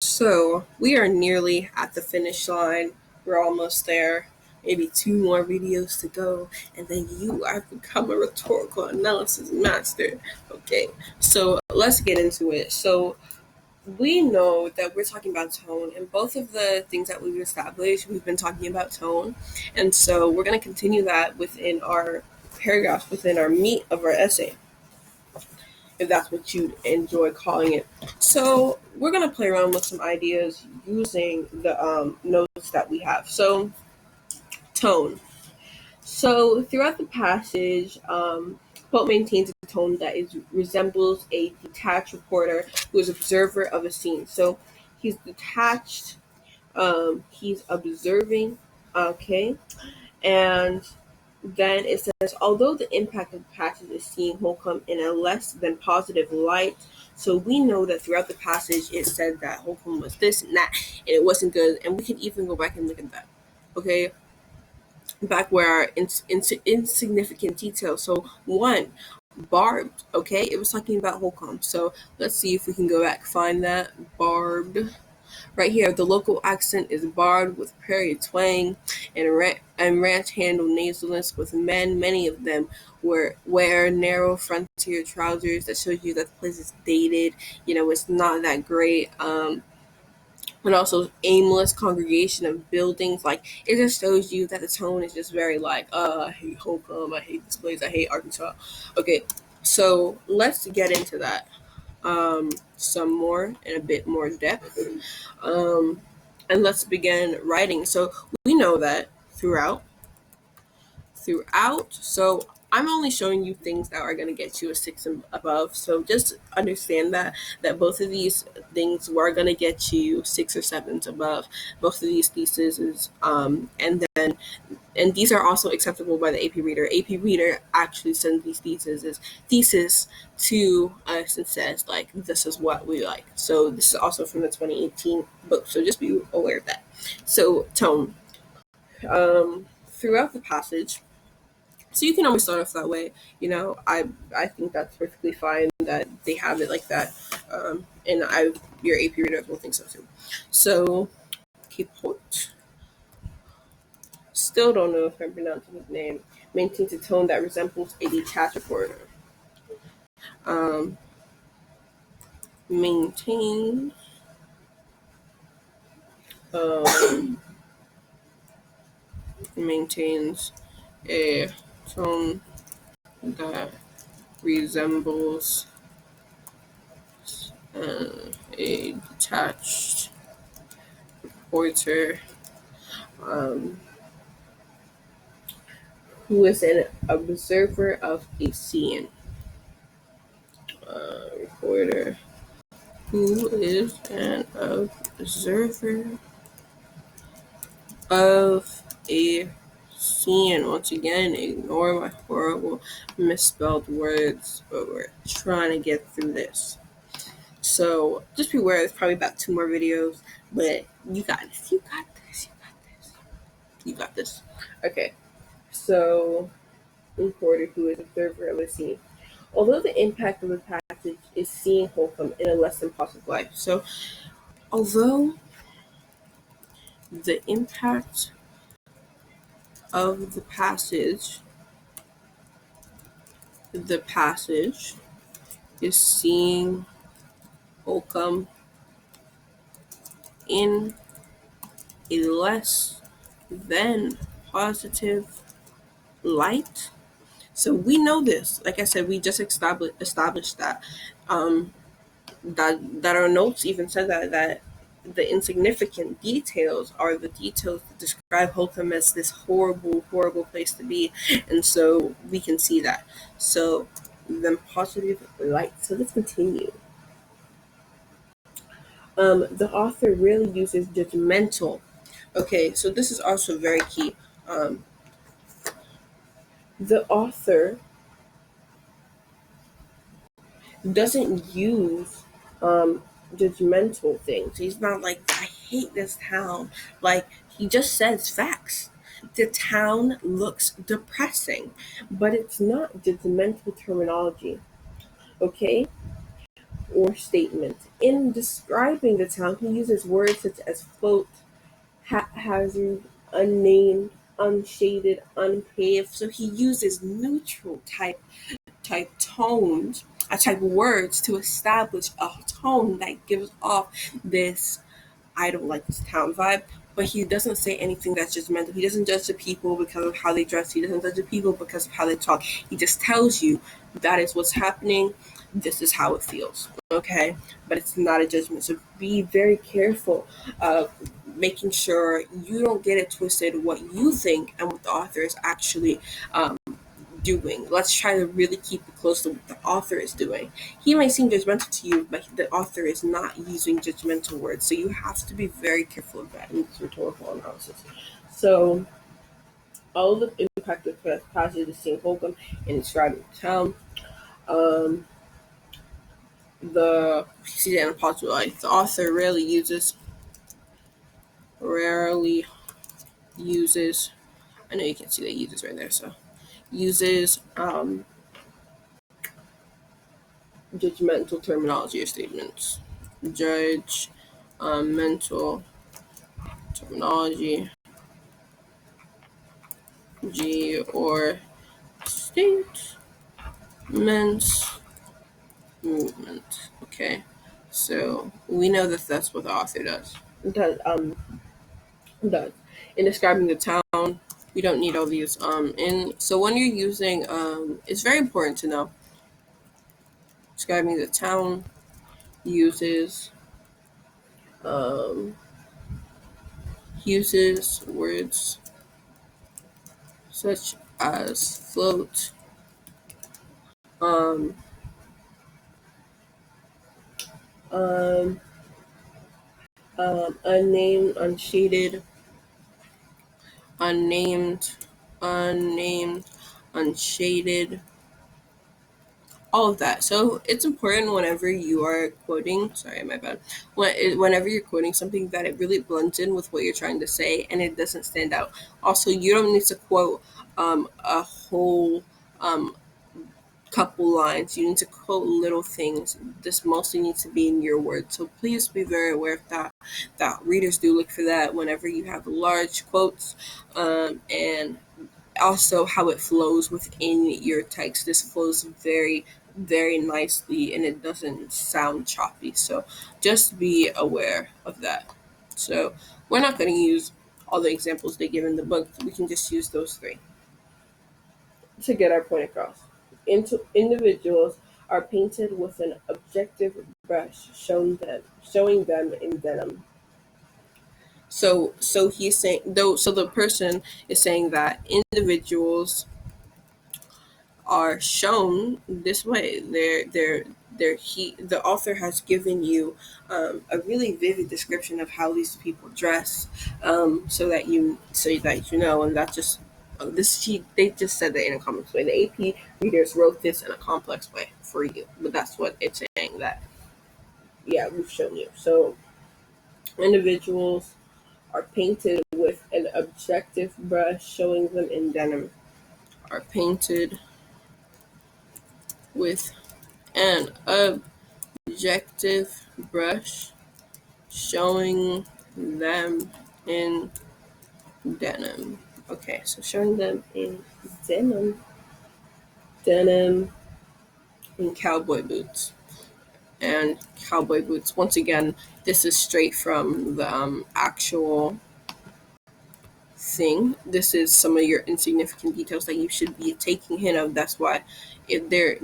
So we are nearly at the finish line. We're almost there. Maybe two more videos to go, and then you have become a rhetorical analysis master. Okay, so let's get into it. So we know that we're talking about tone, and both of the things that we've established, we've been talking about tone, and so we're going to continue that within our paragraphs, within our meat of our essay, if that's what you'd enjoy calling it. So we're gonna play around with some ideas using the notes that we have. So tone. So throughout the passage, Pope maintains a tone that resembles a detached reporter who is observer of a scene. So he's detached. He's observing. Okay, and then it says, although the impact of the passage is seeing Holcomb in a less than positive light, so we know that throughout the passage it said that Holcomb was this and that, and it wasn't good, and we can even go back and look at that. Okay, back where our insignificant details. So one, barbed. Okay, it was talking about Holcomb. So let's see if we can go back find that barbed. Right here, the local accent is barred with prairie twang and ranch handle nasalness with men. Many of them wear narrow frontier trousers. That shows you that the place is dated. It's not that great. And also aimless congregation of buildings. Like, it just shows you that the tone is just very like, I hate Holcomb, I hate this place, I hate Arkansas. Okay, so let's get into that some more in a bit more depth. Um, and let's begin writing. So we know that throughout. So I'm only showing you things that are going to get you a 6 and above. So just understand that both of these things were going to get you 6 or 7s above. Both of these theses, and these are also acceptable by the AP Reader. AP Reader actually sends these thesis to us and says, like, this is what we like. So this is also from the 2018 book. So just be aware of that. So tone. Throughout the passage, so you can always start off that way. I think that's perfectly fine that they have it like that. And your AP readers will think so too. So keep point. Still don't know if I'm pronouncing his name. Maintains a tone that resembles a detached reporter. Um, maintains um, maintains a tone that resembles a detached reporter um, who is an observer of a scene. Reporter who is an observer of a scene. Once again, ignore my horrible misspelled words, but we're trying to get through this. So just beware, there's probably about 2 more videos, but you got this. You got this. You got this. You got this. Okay. So, reporter who is observer of a scene. Although the impact of the passage is seeing Holcomb in a less than positive light. So, although the impact of the passage is seeing Holcomb in a less than positive light. So we know this. Like I said, we just established that. That our notes even said that the insignificant details are the details that describe Holcomb as this horrible, horrible place to be, and so we can see that. So then positive light. So let's continue. The author really uses judgmental. Okay, so this is also very key. The author doesn't use judgmental things. He's not like, I hate this town. Like, he just says facts. The town looks depressing, but it's not judgmental terminology. Okay? or statement. In describing the town, he uses words such as float, haphazard, unnamed, unshaded, unpaved. So he uses neutral type tones, type words to establish a tone that gives off this I don't like this town vibe. But he doesn't say anything that's judgmental. He doesn't judge the people because of how they dress. He doesn't judge the people because of how they talk. He just tells you that is what's happening. This is how it feels. Okay? But it's not a judgment. So be very careful of making sure you don't get it twisted what you think and what the author is actually doing. Let's try to really keep it close to what the author is doing. He might seem judgmental to you, but the author is not using judgmental words. So you have to be very careful of that in this rhetorical analysis. So all of the impact of the passage is seeing Holcomb in describing the town. The Susanna Potts life. The author rarely uses I know you can see the uses right there, so uses judgmental terminology or statements. Judge mental terminology, G or statements movement. Okay, so we know that that's what the author does. Does in describing the town. We don't need all these in. So when you're using it's very important to know describing the town uses um, uses words such as float, um, um, unnamed, unshaded, unnamed, unnamed, unshaded, all of that. So it's important whenever you are quoting. Sorry, my bad. Whenever you're quoting something, that it really blends in with what you're trying to say and it doesn't stand out. Also, you don't need to quote a whole couple lines. You need to quote little things. This mostly needs to be in your words. So please be very aware of that. That readers do look for that whenever you have large quotes, and also how it flows within your text. This flows very nicely and it doesn't sound choppy. So just be aware of that. So we're not going to use all the examples they give in the book. We can just use those three to get our point across. Individuals are painted with an objective brush, showing them in denim. So he's saying though. So the person is saying that individuals are shown this way. The author has given you a really vivid description of how these people dress, so that you know, and that just they just said that in a complex way. The AP readers wrote this in a complex way for you, but that's what it's saying. That yeah, we've shown you. So individuals are painted with an objective brush, showing them in denim. Are painted with an objective brush, showing them in denim. Okay, so showing them in denim and cowboy boots. And cowboy boots, once again, this is straight from the actual thing. This is some of your insignificant details that you should be taking hint of. That's why they're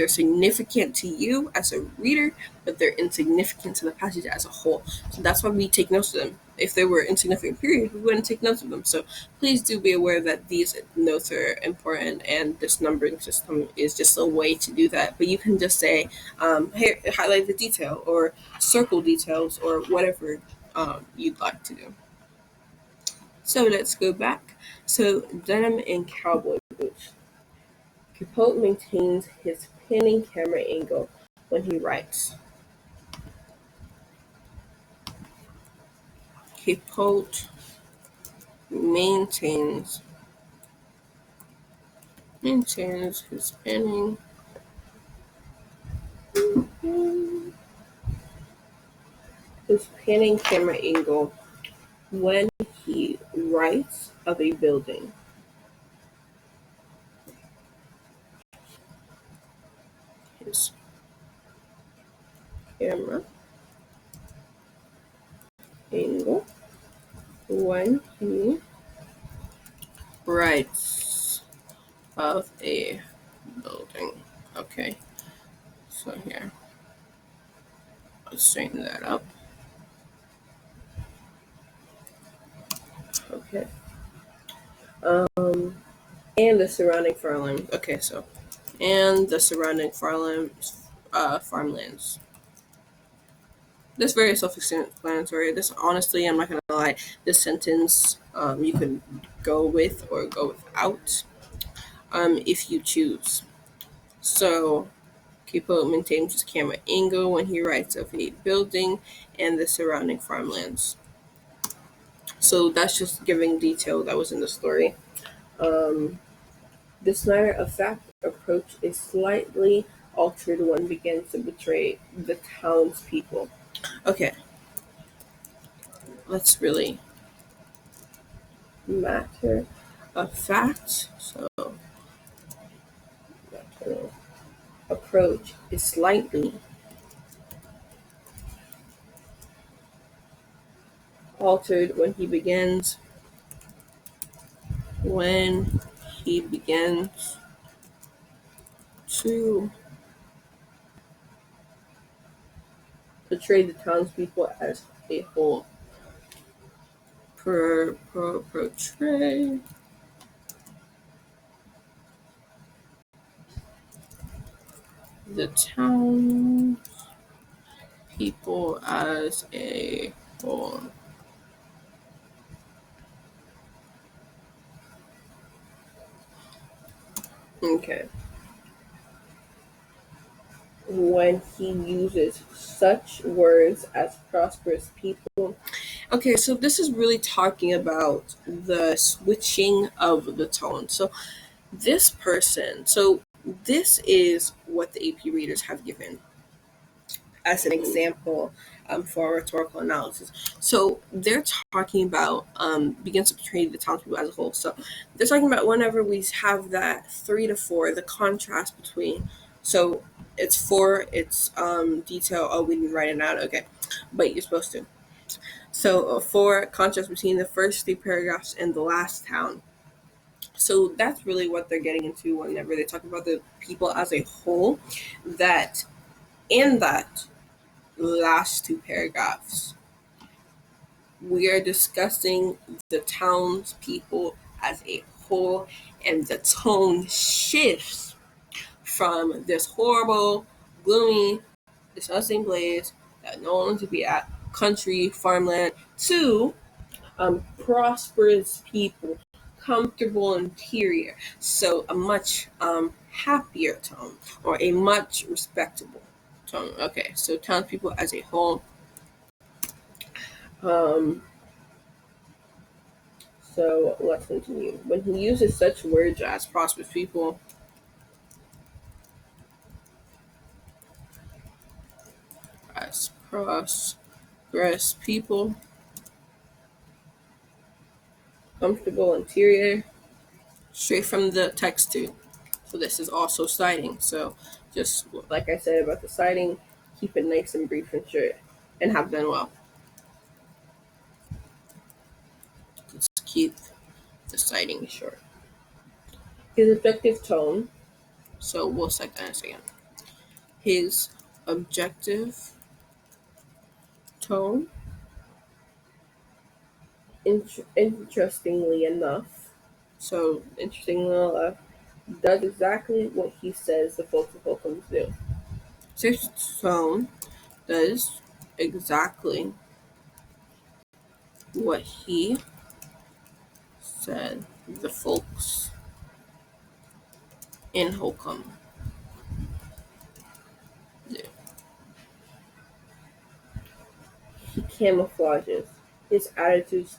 significant to you as a reader, but they're insignificant to the passage as a whole. So that's why we take notes of them. If they were insignificant, period, we wouldn't take notes of them. So please do be aware that these notes are important, and this numbering system is just a way to do that. But you can just say, here, highlight the detail or circle details or whatever you'd like to do. So let's go back. So denim and cowboy boots. Capote maintains his panning camera angle when he writes. Capote maintains his panning his panning camera angle when he writes of a building. His camera angle when he writes of a building. Okay, so here, let's straighten that up. Okay. And the surrounding farmlands. Okay, so, and the surrounding farmlands. That's very self-explanatory. This, honestly, I'm not gonna lie. This sentence, you can go with or go without, if you choose. So, Kipo maintains his camera angle when he writes of a building and the surrounding farmlands. So that's just giving detail that was in the story. This matter of fact approach is slightly altered when it begins to betray the townspeople. Okay, let's really matter of fact. So, approach is slightly altered when he begins to portray the townspeople as a whole. Portray the town people as a whole. Okay. When he uses such words as prosperous people. Okay, so this is really talking about the switching of the tone. So this person, so this is what the AP readers have given as an example for rhetorical analysis. So they're talking about begins to portray the townspeople as a whole. So they're talking about whenever we have that 3 to 4, the contrast between. So it's 4, it's detail. Oh, we didn't write it out. Okay, but you're supposed to. So 4, contrast between the first 3 paragraphs and the last town. So that's really what they're getting into whenever they talk about the people as a whole. That in that last 2 paragraphs, we are discussing the townspeople as a whole, and the tone shifts from this horrible, gloomy, disgusting place that no one wants to be at, country, farmland, to prosperous people, comfortable interior. So a much happier tone, or a much respectable tone. Okay, so townspeople as a whole. So let's continue. When he uses such words as prosperous people, as prosperous people, comfortable interior, straight from the text too. So this is also citing. So just like I said about the citing, keep it nice and brief and short, and have done well. Let's keep the citing short. His objective tone. So we'll cite that in a second. His objective tone. Interestingly enough, does exactly what he says the folks of Holcombs do. His tone does exactly what he said the folks in Holcomb do. He camouflages his attitudes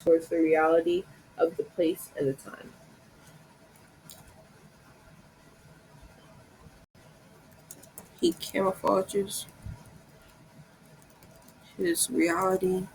towards the reality of the place and the time. He camouflages is reality.